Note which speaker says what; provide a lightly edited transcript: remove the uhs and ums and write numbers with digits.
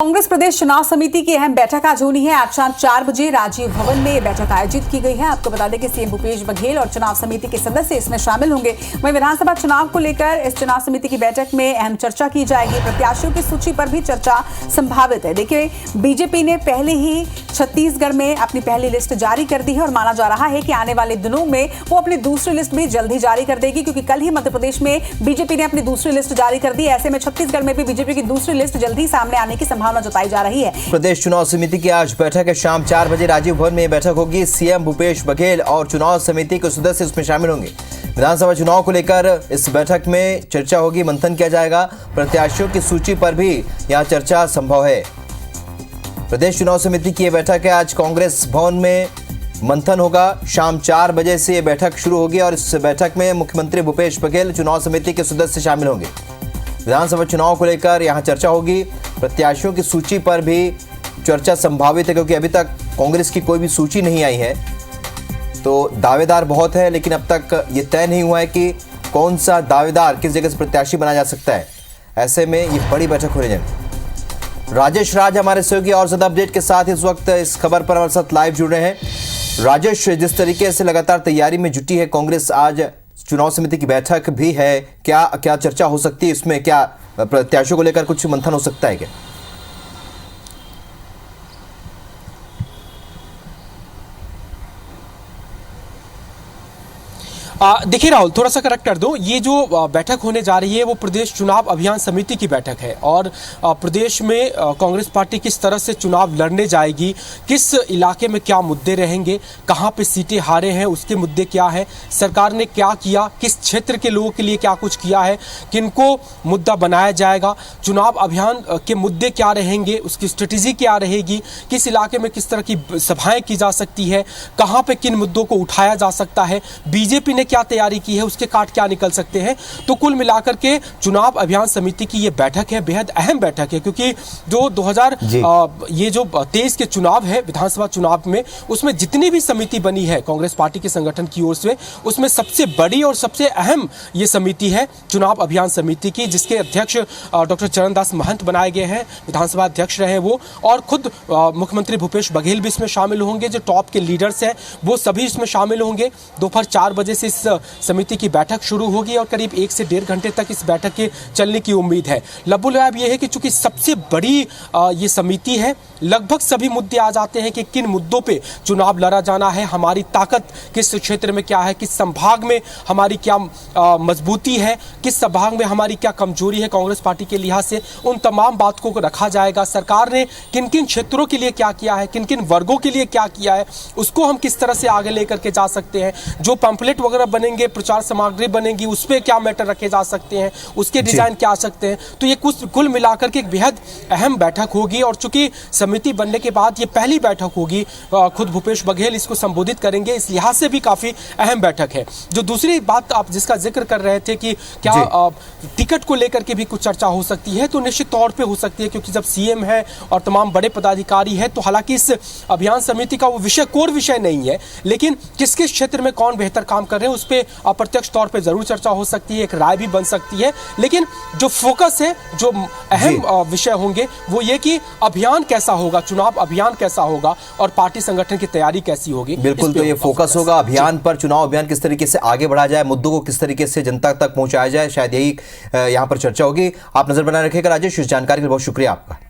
Speaker 1: कांग्रेस प्रदेश चुनाव समिति की अहम बैठक आज होनी है। आज शाम 4 बजे राजीव भवन में बैठक आयोजित की गई है। आपको बता दें कि सीएम भूपेश बघेल और चुनाव समिति के सदस्य इसमें शामिल होंगे। वहीं विधानसभा चुनाव को लेकर इस चुनाव समिति की बैठक में अहम चर्चा की जाएगी। प्रत्याशियों की सूची पर भी चर्चा संभावित है। देखिए, बीजेपी ने पहले ही छत्तीसगढ़ में अपनी पहली लिस्ट जारी कर दी है और माना जा रहा है कि आने वाले दिनों में वो अपनी दूसरी लिस्ट भी जल्द ही जारी कर देगी, क्योंकि कल ही मध्य प्रदेश में बीजेपी ने अपनी दूसरी लिस्ट जारी कर दी। ऐसे में छत्तीसगढ़ में भी बीजेपी की दूसरी लिस्ट जल्द ही सामने आने की संभावना जताई जा रही है।
Speaker 2: प्रदेश चुनाव समिति की आज बैठक है। शाम 4 बजे राजीव भवन में बैठक होगी। सीएम भूपेश बघेल और चुनाव समिति के सदस्य इसमें शामिल होंगे। विधानसभा चुनाव को लेकर इस बैठक में चर्चा होगी, मंथन किया जाएगा। प्रत्याशियों की सूची पर भी यहां चर्चा संभव है। प्रदेश चुनाव समिति की यह बैठक है। आज कांग्रेस भवन में मंथन होगा। शाम 4 बजे से यह बैठक शुरू होगी और इस बैठक में मुख्यमंत्री भूपेश बघेल, चुनाव समिति के सदस्य शामिल होंगे। विधानसभा चुनाव को लेकर यहां चर्चा होगी। प्रत्याशियों की सूची पर भी चर्चा संभावित है, क्योंकि अभी तक कांग्रेस की कोई भी सूची नहीं आई है। तो दावेदार बहुत है, लेकिन अब तक ये तय नहीं हुआ है कि कौन सा दावेदार किस जगह से प्रत्याशी बना जा सकता है। ऐसे में ये बड़ी बैठक होने जाएगी। राजेश राज हमारे सहयोगी और ज्यादा अपडेट के साथ इस वक्त इस खबर पर हमारे साथ लाइव जुड़ रहे हैं। राजेश, जिस तरीके से लगातार तैयारी में जुटी है कांग्रेस, आज चुनाव समिति की बैठक भी है, क्या चर्चा हो सकती है इसमें? क्या प्रत्याशियों को लेकर कुछ मंथन हो सकता है क्या?
Speaker 3: देखिए राहुल, थोड़ा सा करेक्ट कर दो। ये जो बैठक होने जा रही है वो प्रदेश चुनाव अभियान समिति की बैठक है और प्रदेश में कांग्रेस पार्टी किस तरह से चुनाव लड़ने जाएगी, किस इलाके में क्या मुद्दे रहेंगे, कहां पे सीटें हारे हैं, उसके मुद्दे क्या है, सरकार ने क्या किया, किस क्षेत्र के लोगों के लिए क्या कुछ किया है, किनको मुद्दा बनाया जाएगा, चुनाव अभियान के मुद्दे क्या रहेंगे, उसकी स्ट्रेटेजी क्या रहेगी, किस इलाके में किस तरह की सभाएं की जा सकती है, कहाँ पे किन मुद्दों को उठाया जा सकता है, बीजेपी ने क्या तैयारी की है, उसके काट क्या निकल सकते हैं। तो कुल मिलाकर के चुनाव अभियान समिति की ये बैठक है, बेहद अहम बैठक है, क्योंकि जो 2023 के चुनाव है, विधानसभा चुनाव में, उसमें जितनी भी समिति बनी है कांग्रेस पार्टी के संगठन की ओर से, उसमें सबसे बड़ी और सबसे अहम ये समिति है चुनाव अभियान समिति की, जिसके अध्यक्ष डॉक्टर चरणदास महंत बनाए गए हैं, विधानसभा अध्यक्ष रहे वो, और खुद मुख्यमंत्री भूपेश बघेल भी इसमें शामिल होंगे। जो टॉप के लीडर्स हैं वो सभी इसमें शामिल होंगे। दोपहर 4 बजे से इस समिति की बैठक शुरू होगी और करीब 1 से 1.5 घंटे तक इस बैठक के चलने की उम्मीद है। लबुलयाब यह है कि चूंकि सबसे बड़ी ये समिति है, लगभग सभी मुद्दे आ जाते हैं कि किन मुद्दों पे चुनाव लड़ा जाना है, हमारी ताकत किस क्षेत्र में क्या है, किस संभाग में हमारी क्या मजबूती है, किस संभाग में हमारी क्या कमजोरी है कांग्रेस पार्टी के लिहाज से, उन तमाम बातों को रखा जाएगा। सरकार ने किन किन क्षेत्रों के लिए क्या किया है, किन किन वर्गों के लिए क्या किया है, उसको हम किस तरह से आगे लेकर के जा सकते हैं। जो पंपलेट वगैरह बनेंगे, प्रचार सामग्री बनेगी, उस पर क्या मैटर रखे जा सकते हैं, उसके डिजाइन क्या आ सकते हैं। तो ये कुल मिलाकर के एक बेहद अहम बैठक होगी और चूंकि समिति बनने के बाद ये पहली बैठक होगी, खुद भूपेश बघेल इसको संबोधित करेंगे, इस लिहाज से भी काफी अहम बैठक है। जो दूसरी बात आप जिसका जिक्र कर रहे थे कि क्या टिकट को लेकर के भी कुछ चर्चा हो सकती है, तो निश्चित तौर पे हो सकती है, क्योंकि जब सीएम है और तमाम बड़े पदाधिकारी है, तो हालांकि इस अभियान समिति का वो विषय कोर विषय नहीं है, लेकिन किस किस क्षेत्र में कौन बेहतर काम कर रहे हैं उस पर अप्रत्यक्ष तौर पे जरूर चर्चा हो सकती है, एक राय भी बन सकती है। लेकिन जो फोकस है, जो अहम विषय होंगे वो ये कि अभियान कैसा होगा, चुनाव अभियान कैसा होगा और पार्टी संगठन की तैयारी कैसी होगी।
Speaker 2: बिल्कुल, तो ये फोकस होगा अभियान पर, चुनाव अभियान किस तरीके से आगे बढ़ाया जाए, मुद्दों को किस तरीके से जनता तक पहुंचाया जाए, शायद यही यहां पर चर्चा होगी। आप नजर बनाए रखिएगा। राजेश, इस जानकारी के लिए बहुत शुक्रिया आपका।